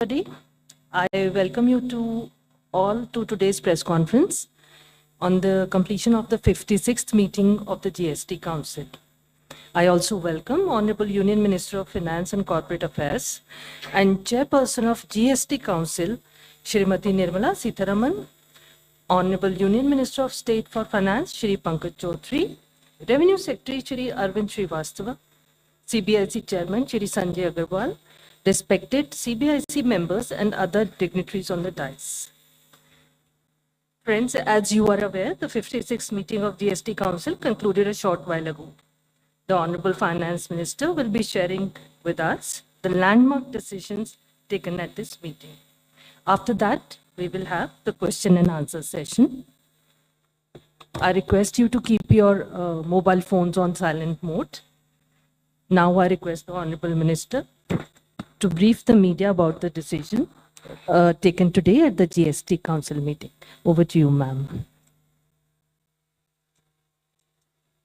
Everybody. I welcome you to all to today's press conference on the completion of the 56th meeting of the GST Council. I also welcome Honorable Union Minister of Finance and Corporate Affairs and Chairperson of GST Council, Shrimati Nirmala Sitharaman, Honorable Union Minister of State for Finance, Shri Pankaj Chaudhary, Revenue Secretary, Shri Arvind Srivastava, CBIC Chairman, Shri Sanjay Agarwal, respected CBIC members and other dignitaries on the dais. Friends, as you are aware, the 56th meeting of GST Council concluded a short while ago. The Honorable Finance Minister will be sharing with us the landmark decisions taken at this meeting. After that, we will have the question and answer session. I request you to keep your mobile phones on silent mode. Now I request the Honorable Minister to brief the media about the decision taken today at the GST Council meeting. Over to you, ma'am.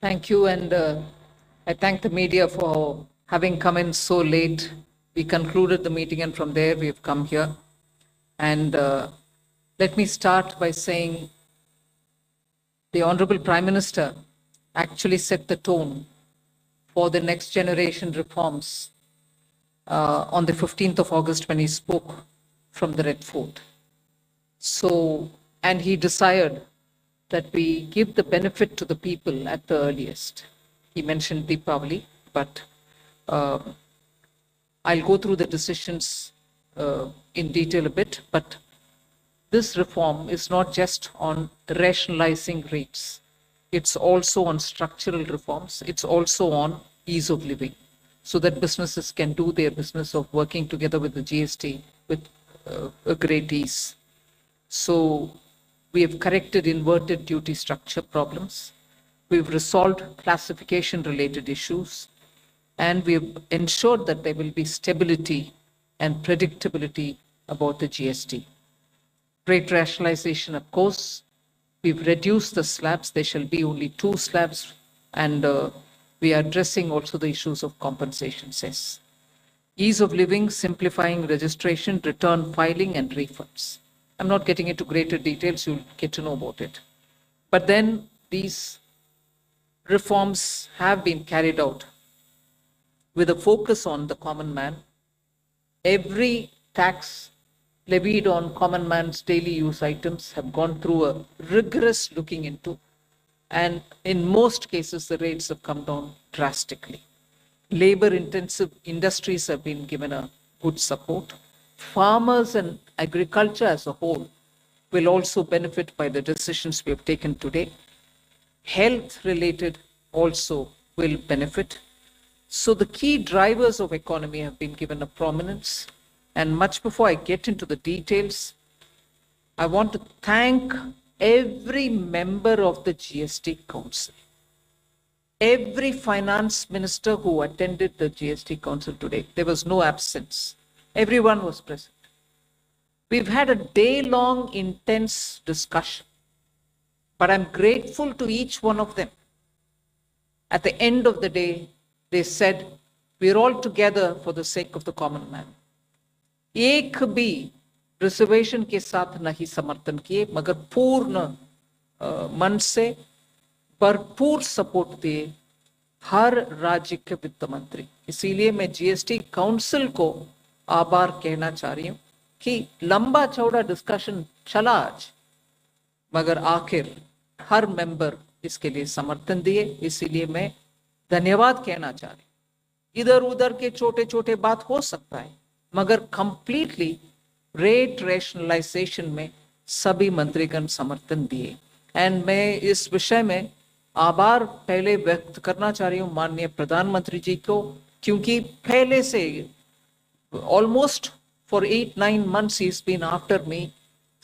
Thank you, and I thank the media for having come in so late. We concluded the meeting, and from there we have come here. And let me start by saying the Honorable Prime Minister actually set the tone for the next generation reforms on the 15th of August when he spoke from the Red Fort. So, and he desired that we give the benefit to the people at the earliest. He mentioned Deepavali, but I'll go through the decisions in detail a bit, but this reform is not just on rationalizing rates. It's also on structural reforms. It's also on ease of living, so that businesses can do their business of working together with the GST with a great ease. So we have corrected inverted duty structure problems. We've resolved classification related issues, and we've ensured that there will be stability and predictability about the GST. Rate rationalization, of course, we've reduced the slabs. There shall be only 2 slabs, and we are addressing also the issues of compensation cess. Ease of living, simplifying registration, return filing, and refunds. I'm not getting into greater details, you'll get to know about it. But then these reforms have been carried out with a focus on the common man. Every tax levied on common man's daily use items have gone through a rigorous looking into, and in most cases the rates have come down drastically. Labor intensive industries have been given a good support. Farmers and agriculture as a whole will also benefit by the decisions we have taken today. Health related also will benefit. So the key drivers of economy have been given a prominence. And much before I get into the details, I want to thank every member of the GST Council, every finance minister who attended the GST Council today. There was no absence. Everyone was present. We've had a day-long intense discussion, but I'm grateful to each one of them. At the end of the day, they said, we're all together for the sake of the common man. एक भी reservation के साथ नहीं समर्थन किए, मगर पूर्ण मन से भरपूर सपोर्ट दिए हर राज्य के वित्त मंत्री. इसीलिए मैं जीएसटी काउंसिल को आभार कहना चाह रही हूं कि लंबा चौड़ा डिस्कशन चला आज, मगर आखिर हर मेंबर इसके लिए समर्थन दिए. इसीलिए मैं धन्यवाद कहना चाह रही हूं. इधर उधर के छोटे छोटे बात हो सकता है, मगर कंप्लीटली रेट रैशनलाइजेशन में सभी मंत्रीगण समर्थन दिए. एंड मैं इस विषय में आभार पहले व्यक्त करना चाह रही हूँ माननीय प्रधानमंत्री जी को, क्योंकि पहले से ऑलमोस्ट फॉर 8-9 months ही बीन आफ्टर मी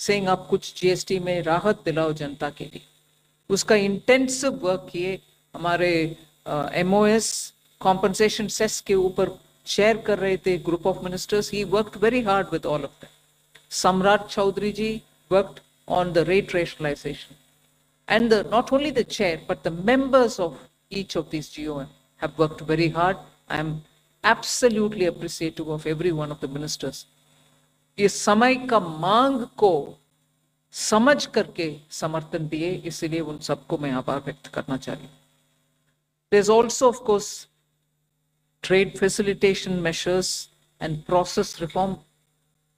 सेइंग आप कुछ जीएसटी में राहत दिलाओ जनता के लिए. उसका इंटेंसिव वर्क किए. हमारे एमओएस कॉम्पनसेशन सेस के ऊपर शेयर कर रहे थे group of ministers. He worked very hard with all of them. Samrat Choudhary ji worked on the rate rationalization, and not only the chair but the members of each of these GOM have worked very hard. I am absolutely appreciative of every one of the ministers. इस समय का मांग को समझ करके समर्थन दिए, इसीलिए उन सबको मैं आभार व्यक्त करना चाहिए. There's also, of course, trade facilitation measures and process reform,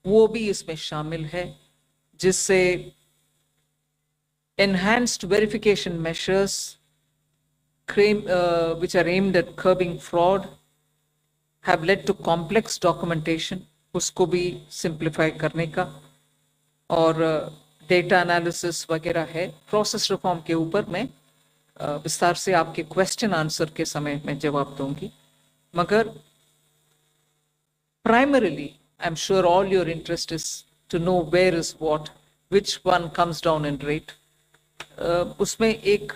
वो भी इसमें शामिल है, जिससे enhanced verification measures which are aimed at curbing fraud have led to complex documentation, उसको भी simplify करने का, और डेटा एनालिसिस वगैरह है. प्रोसेस रिफॉर्म के ऊपर मैं विस्तार से आपके क्वेश्चन आंसर के समय में जवाब दूंगी. मगर primarily I'm sure all your interest is to know where is what, which one comes down in rate. उसमें एक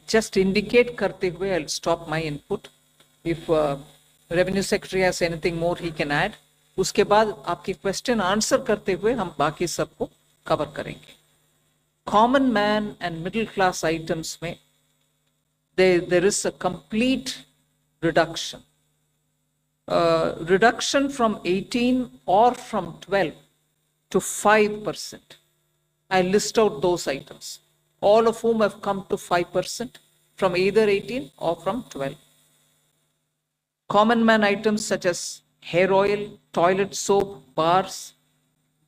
just indicate करते हुए I'll stop my input. If revenue secretary has anything more he can add. उसके बाद आपके question answer करते हुए हम बाकी सबको कवर करेंगे. Common man and middle class items में there is a complete reduction. Reduction from 18 or from 12 to 5%. I list out those items, all of whom have come to 5% from either 18 or from 12. Common man items such as hair oil, toilet soap bars,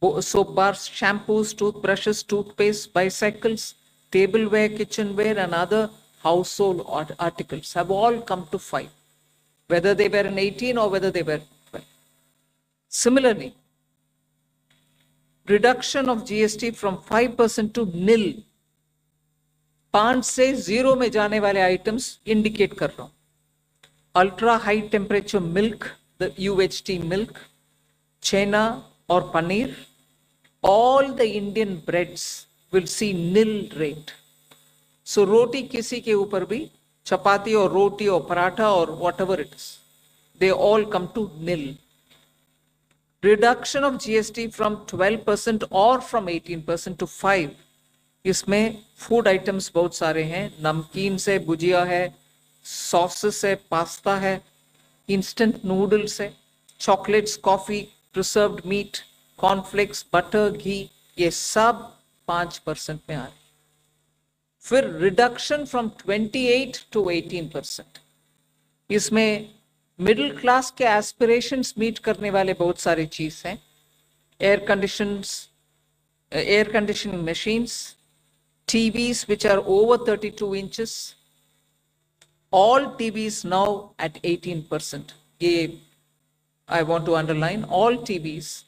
shampoos, toothbrushes, toothpaste, bicycles, tableware, kitchenware, and other household articles have all come to 5, whether they were in 18 or whether they were 12. Similarly, reduction of GST from 5% to nil. 5 से 0 में जाने वाले items indicate कर रहा हूं. Ultra high temperature milk, the UHT milk, chena or paneer, all the Indian breads will see nil rate. So roti kisi ke upar bhi, chapati or roti or paratha or whatever it is, they all come to nil. Reduction of GST from 12% or from 18% to 5. इसमें food items बहुत सारे हैं. नमकीन से भुजिया है, sauces है, pasta है, instant noodles है, chocolates, coffee, preserved meat, cornflakes, butter, ghee, ये सब 5% में आ रहे. फिर रिडक्शन फ्रॉम 28 टू 18%. इसमें मिडिल क्लास के एस्पिरेशंस मीट करने वाले बहुत सारे चीज हैं. Air conditioning machines, TVs which are over 32 inches, all TVs now at 18%. I want to underline, all TVs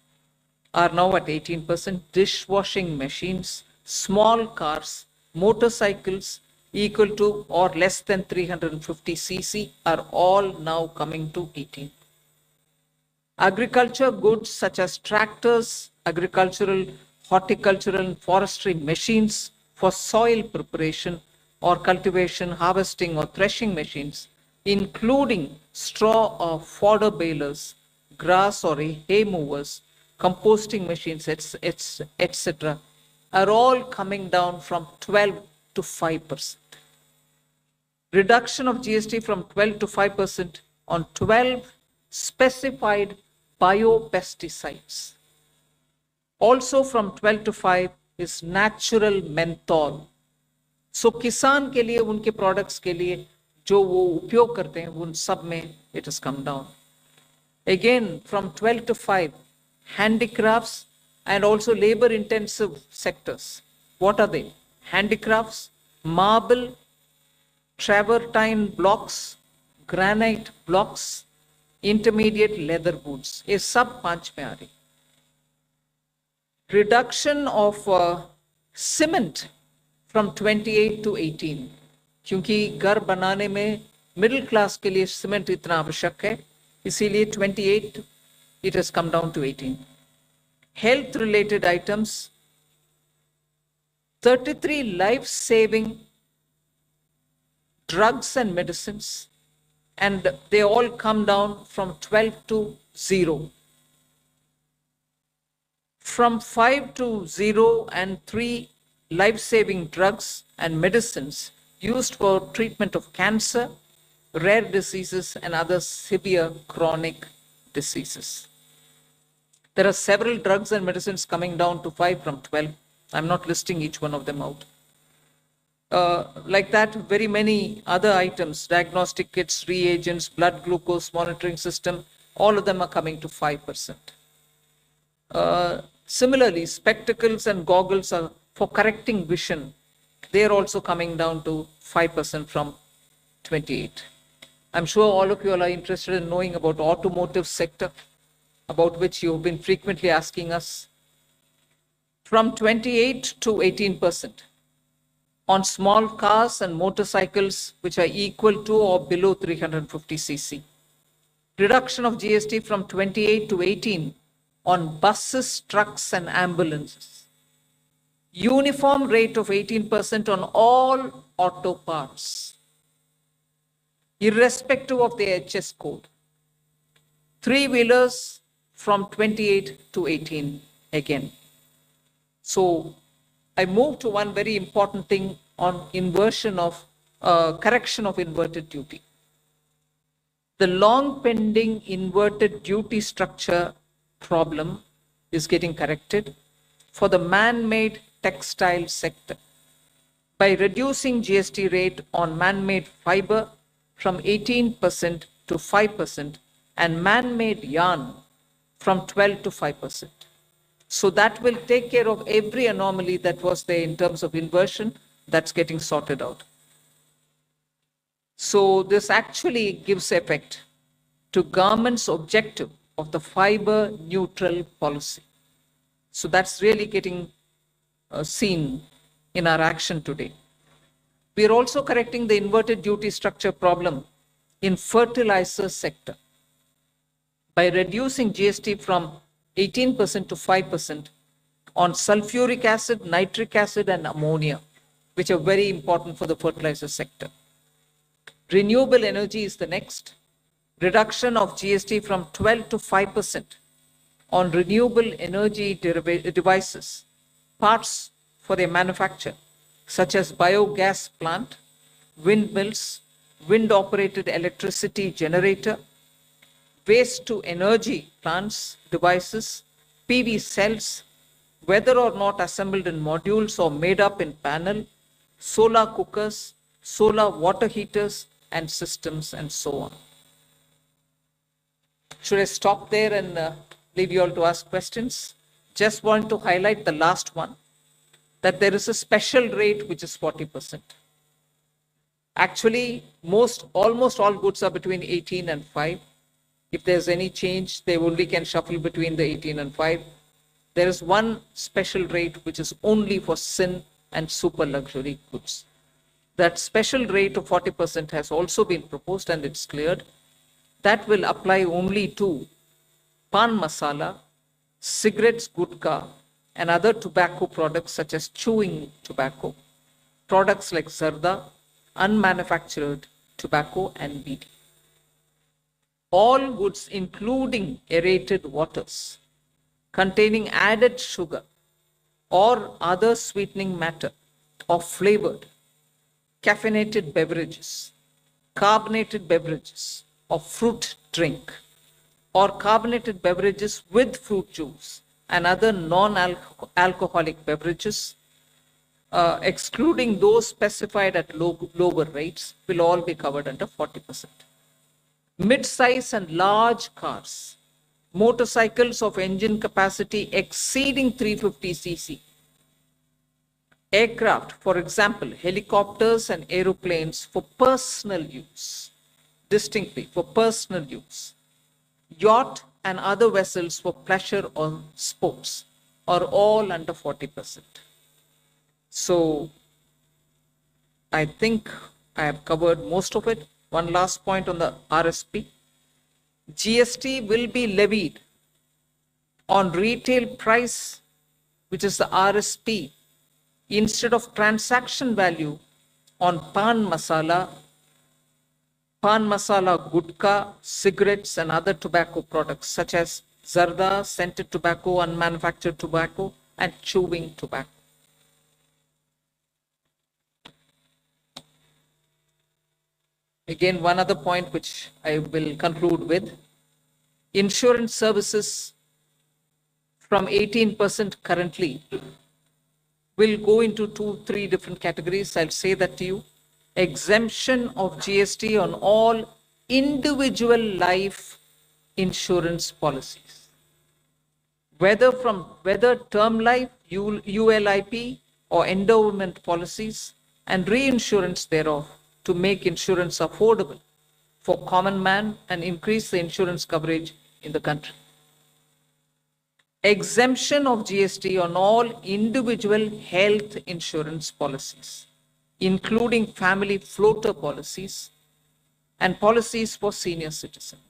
are now at 18%. Dishwashing machines, small cars, motorcycles equal to or less than 350 cc are all now coming to 18. Agriculture goods such as tractors, agricultural, horticultural and forestry machines for soil preparation or cultivation, harvesting or threshing machines, including straw or fodder balers, grass or hay movers, composting machines, etc., are all coming down from 12 to 5%. Reduction of GST from 12 to 5% on 12 specified biopesticides. Also from 12 to 5 is natural menthol. So किसान के लिए, उनके products के लिए जो वो उपयोग करते हैं, उन सब में it has come down. Again from 12 to 5, handicrafts and also labor intensive sectors. What are they? Handicrafts, marble, travertine blocks, granite blocks, intermediate leather goods, ये सब 5 में आ रही. Reduction of cement from 28 to 18, क्योंकि घर बनाने में मिडिल क्लास के लिए सीमेंट इतना आवश्यक है, इसीलिए 28 it has come down to 18. Health related items, 33 life saving drugs and medicines, and they all come down from 12 to 0. From 5 to 0 and 3 life-saving drugs and medicines used for treatment of cancer, rare diseases, and other severe chronic diseases. There are several drugs and medicines coming down to 5 from 12. I'm not listing each one of them out. Like that, very many other items, diagnostic kits, reagents, blood glucose monitoring system, all of them are coming to 5%. Similarly, spectacles and goggles are for correcting vision. They are also coming down to 5% from 28. I'm sure all of you all are interested in knowing about automotive sector, about which you've been frequently asking us. From 28 to 18% on small cars and motorcycles which are equal to or below 350 cc. Reduction of GST from 28 to 18 on buses, trucks, and ambulances. Uniform rate of 18% on all auto parts, irrespective of the HS code. Three-wheelers from 28 to 18 again. So I move to one very important thing on inversion of correction of inverted duty. The long pending inverted duty structure problem is getting corrected for the man-made textile sector by reducing GST rate on man-made fiber from 18% to 5% and man-made yarn from 12 to 5%. So that will take care of every anomaly that was there in terms of inversion. That's getting sorted out. So this actually gives effect to government's objective of the fiber neutral policy. So that's really getting seen in our action today. We are also correcting the inverted duty structure problem in fertilizer sector by reducing GST from 18% to 5% on sulfuric acid, nitric acid, and ammonia, which are very important for the fertilizer sector. Renewable energy is the next. Reduction of GST from 12 to 5% on renewable energy devices, parts for their manufacture, such as biogas plant, windmills, wind-operated electricity generator, waste to energy plants, devices, PV cells, whether or not assembled in modules or made up in panel, solar cookers, solar water heaters, and systems, and so on. Should I stop there and leave you all to ask questions? Just want to highlight the last one, that there is a special rate which is 40%. Actually, almost all goods are between 18 and 5. If there's any change, they only can shuffle between the 18 and 5. There is one special rate which is only for sin and super luxury goods. That special rate of 40% has also been proposed and it's cleared. That will apply only to pan masala, cigarettes, gutka, and other tobacco products such as chewing tobacco, products like zarda, unmanufactured tobacco, and BD. All goods, including aerated waters, containing added sugar or other sweetening matter or flavored, caffeinated beverages, carbonated beverages, or fruit drink, or carbonated beverages with fruit juice and other non-alcoholic beverages, excluding those specified at lower rates, will all be covered under 40%. Mid-size and large cars, motorcycles of engine capacity exceeding 350 cc, aircraft, for example, helicopters and aeroplanes for personal use, distinctly for personal use, yacht and other vessels for pleasure or sports are all under 40%. So I think I have covered most of it. One last point on the RSP. GST will be levied on retail price, which is the RSP, instead of transaction value on pan masala, gutka, cigarettes, and other tobacco products such as zarda, scented tobacco, unmanufactured tobacco, and chewing tobacco. Again, one other point which I will conclude with. Insurance services from 18% currently will go into 2-3 different categories. I'll say that to you. Exemption of GST on all individual life insurance policies, whether term life, ULIP, or endowment policies, and reinsurance thereof, to make insurance affordable for common man and increase the insurance coverage in the country. Exemption of GST on all individual health insurance policies, including family floater policies and policies for senior citizens,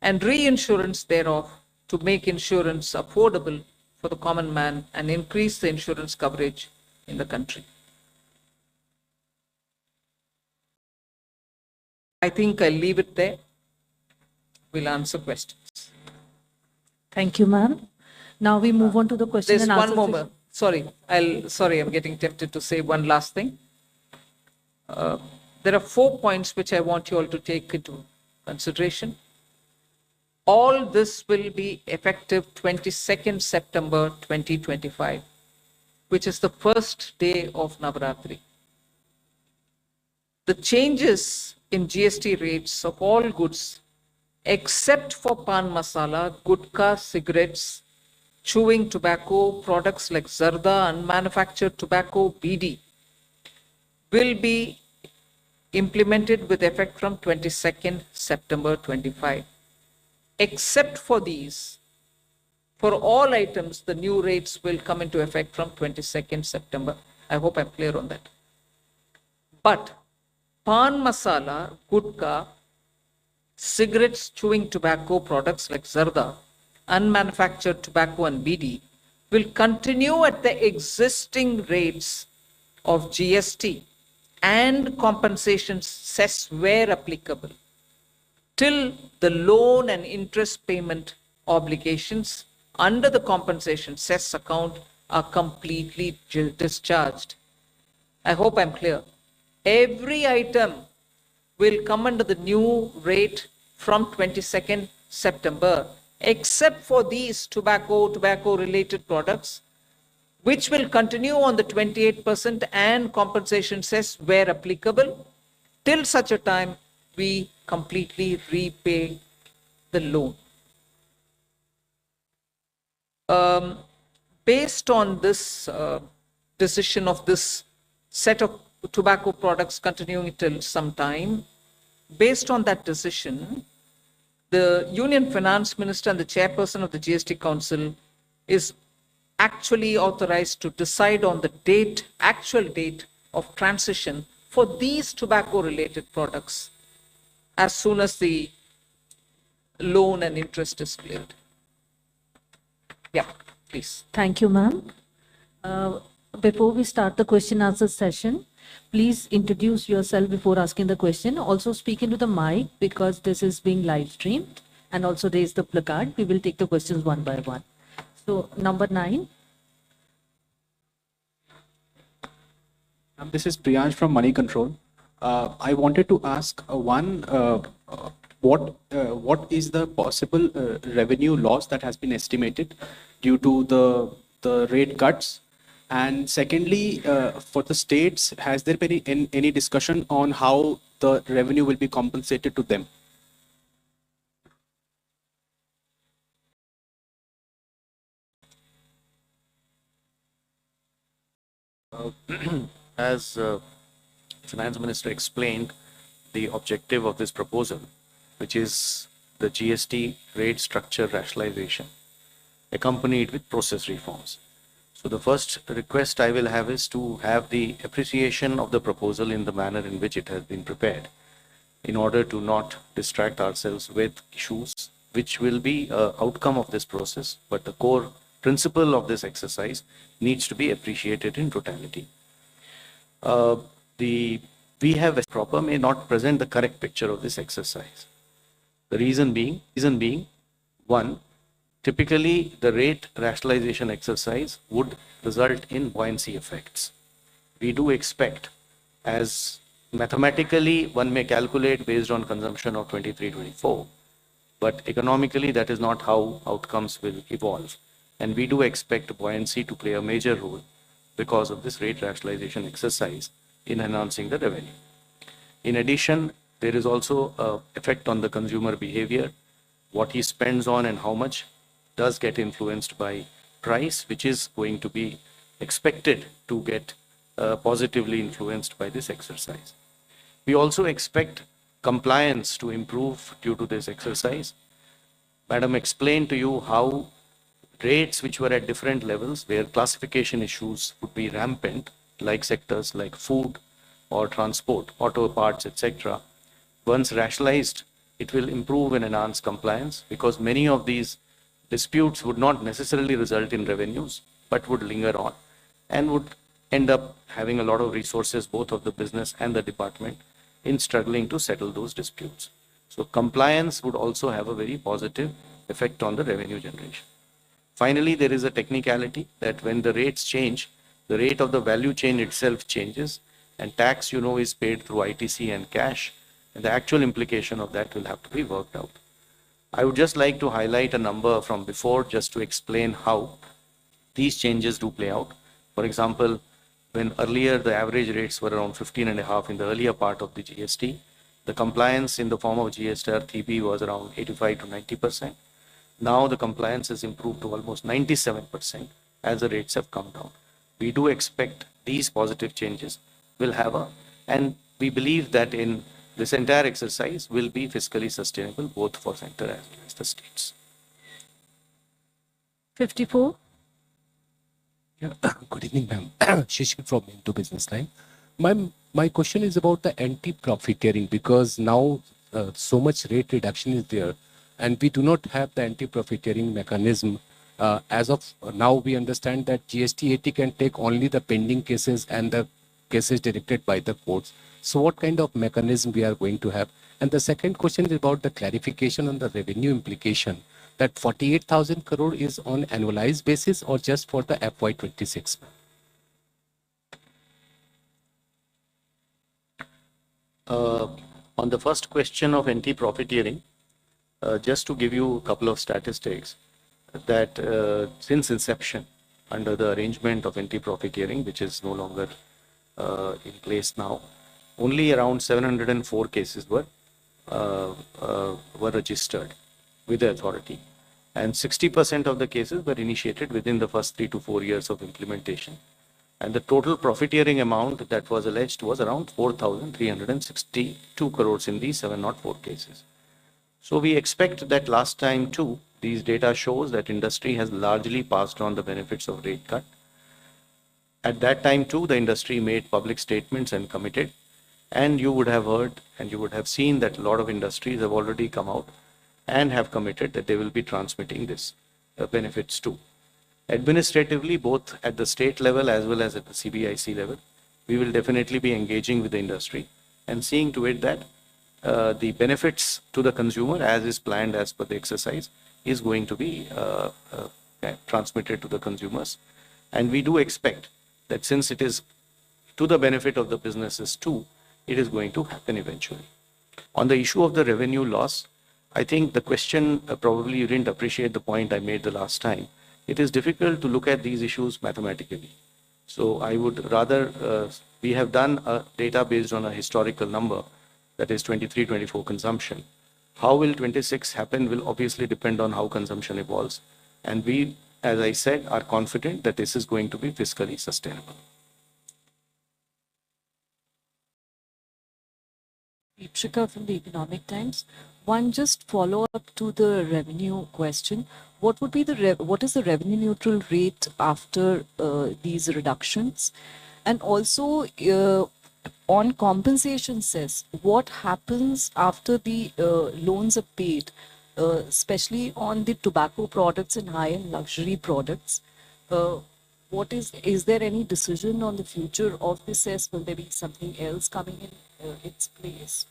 and reinsurance thereof to make insurance affordable for the common man and increase the insurance coverage in the country. I think I'll leave it there. We'll answer questions. Thank you, ma'am. Now we move on to the question There's and answer. one more. Sorry, I'm getting tempted to say one last thing. There are 4 points which I want you all to take into consideration. All this will be effective 22nd September 2025, which is the first day of Navaratri. The changes in GST rates of all goods, except for pan masala, gutka, cigarettes, chewing tobacco, products like zarda, unmanufactured tobacco, BD, will be implemented with effect from 22nd September 25. Except for these, for all items, the new rates will come into effect from 22nd September. I hope I'm clear on that. But pan masala, gutka, cigarettes, chewing tobacco, products like zarda, unmanufactured tobacco and BD will continue at the existing rates of GST and compensation cess where applicable, till the loan and interest payment obligations under the compensation cess account are completely discharged. I hope I'm clear. Every item will come under the new rate from 22nd September, except for these tobacco-related products, which will continue on the 28% and compensation cess where applicable, till such a time we completely repay the loan. Based on this decision of this set of tobacco products continuing till some time, based on that decision, the Union Finance Minister and the Chairperson of the GST Council is actually authorized to decide on the actual date of transition for these tobacco-related products as soon as the loan and interest is cleared. Yeah, please. Thank you, ma'am. Before we start the question answer session, please introduce yourself before asking the question. Also speak into the mic because this is being live streamed, and also raise the placard. We will take the questions one by one. So number 9. This is Priyansh from Money Control. I wanted to ask what is the possible revenue loss that has been estimated due to the rate cuts? And secondly, for the states, has there been any discussion on how the revenue will be compensated to them? As Finance Minister explained, the objective of this proposal, which is the GST rate structure rationalization, accompanied with process reforms. So the first request I will have is to have the appreciation of the proposal in the manner in which it has been prepared, in order to not distract ourselves with issues which will be an outcome of this process, but the core principle of this exercise needs to be appreciated in totality. We have proper may not present the correct picture of this exercise. The reason being, one, typically the rate rationalization exercise would result in buoyancy effects. We do expect, as mathematically one may calculate based on consumption of 23-24, but economically that is not how outcomes will evolve. And we do expect buoyancy to play a major role because of this rate rationalization exercise in enhancing the revenue. In addition, there is also an effect on the consumer behavior. What he spends on and how much does get influenced by price, which is going to be expected to get positively influenced by this exercise. We also expect compliance to improve due to this exercise. Madam explained to you how rates which were at different levels, where classification issues would be rampant, like sectors like food or transport, auto parts, etc. Once rationalized, it will improve and enhance compliance, because many of these disputes would not necessarily result in revenues, but would linger on and would end up having a lot of resources, both of the business and the department, in struggling to settle those disputes. So compliance would also have a very positive effect on the revenue generation. Finally, there is a technicality that when the rates change, the rate of the value chain itself changes, and tax, you know, is paid through ITC and cash, and the actual implication of that will have to be worked out. I would just like to highlight a number from before just to explain how these changes do play out. For example, when earlier the average rates were around 15.5 in the earlier part of the GST, the compliance in the form of GST TB was around 85 to 90%. Now the compliance has improved to almost 97% as the rates have come down. We do expect these positive changes will have and we believe that in this entire exercise will be fiscally sustainable both for center as well as the states. 54. Yeah. Good evening, ma'am. Shishir from Into Business Line. My question is about the anti-profiteering, because now so much rate reduction is there, and we do not have the anti-profiteering mechanism. As of now, we understand that GST 80 can take only the pending cases and the cases directed by the courts. So what kind of mechanism we are going to have? And the second question is about the clarification on the revenue implication, that 48,000 crore is on annualized basis or just for the FY26? On the first question of anti-profiteering, just to give you a couple of statistics, that since inception, under the arrangement of anti-profiteering, which is no longer in place now, only around 704 cases were registered with the authority, and 60% of the cases were initiated within the first 3 to 4 years of implementation. And the total profiteering amount that was alleged was around 4,362 crores in these 704 cases. So we expect that last time too, these data shows that industry has largely passed on the benefits of rate cut. At that time too, the industry made public statements and committed, and you would have heard and you would have seen that a lot of industries have already come out and have committed that they will be transmitting this benefits too. Administratively, both at the state level as well as at the CBIC level, we will definitely be engaging with the industry and seeing to it that the benefits to the consumer, as is planned as per the exercise, is going to be transmitted to the consumers. And we do expect that since it is to the benefit of the businesses too, it is going to happen eventually. On the issue of the revenue loss, I think the question, probably you didn't appreciate the point I made the last time. It is difficult to look at these issues mathematically. So I would rather, we have done a data based on a historical number, that is 23-24 consumption. How will 26 happen will obviously depend on how consumption evolves. And we, as I said, are confident that this is going to be fiscally sustainable. Deepshika from the Economic Times. One just follow up to the revenue question. What would be what is the revenue neutral rate after these reductions? And also on compensation cess, what happens after the loans are paid, especially on the tobacco products and high-end luxury products? What is there any decision on the future of the cess? Will there be something else coming in its place?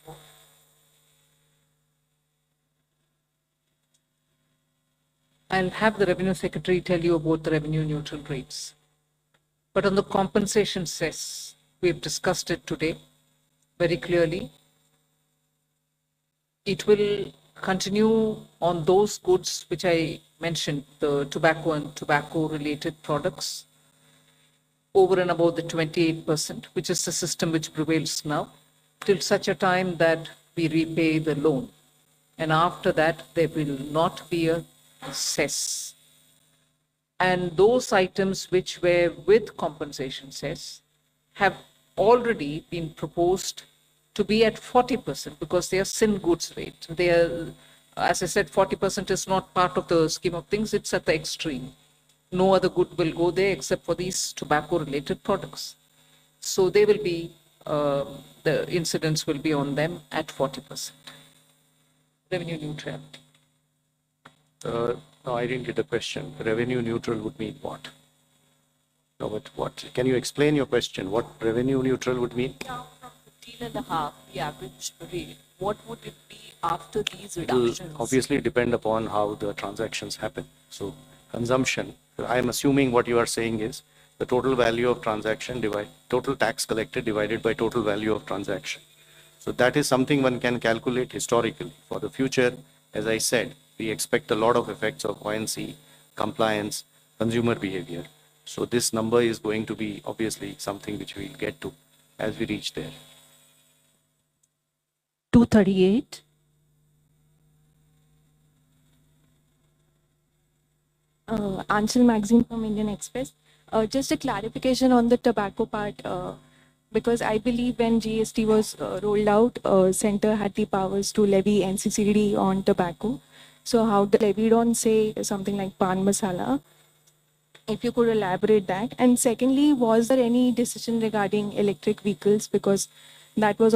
I'll have the Revenue Secretary tell you about the revenue neutral rates. But on the compensation cess, we've discussed it today very clearly. It will continue on those goods which I mentioned the tobacco and tobacco-related products over and above the 28%, which is the system which prevails now, till such a time that we repay the loan. And after that, there will not be a cess. And those items which were with compensation cess have already been proposed to be at 40% because they are sin goods rate. They are, as I said, 40% is not part of the scheme of things, it's at the extreme. No other good will go there except for these tobacco related products. So they will be, the incidence will be on them at 40%. Revenue neutrality. No, I didn't get the question. Revenue neutral would mean what? No, but what? Can you explain your question? What revenue neutral would mean? Now from 15.5, the average rate, what would it be after these It will reductions? obviously depend upon how the transactions happen. So consumption, I am assuming what you are saying is the total value of transaction total tax collected divided by total value of transaction. So that is something one can calculate historically. For the future, as I said, we expect a lot of effects of buoyancy, compliance, consumer behavior. So this number is going to be obviously something which we'll get to as we reach there. 238. Anshul Magazine from Indian Express. Just a clarification on the tobacco part, because I believe when GST was rolled out, Center had the powers to levy NCCD on tobacco. So how they levied on, say, something like pan masala? If you could elaborate that. And secondly, was there any decision regarding electric vehicles? Because that was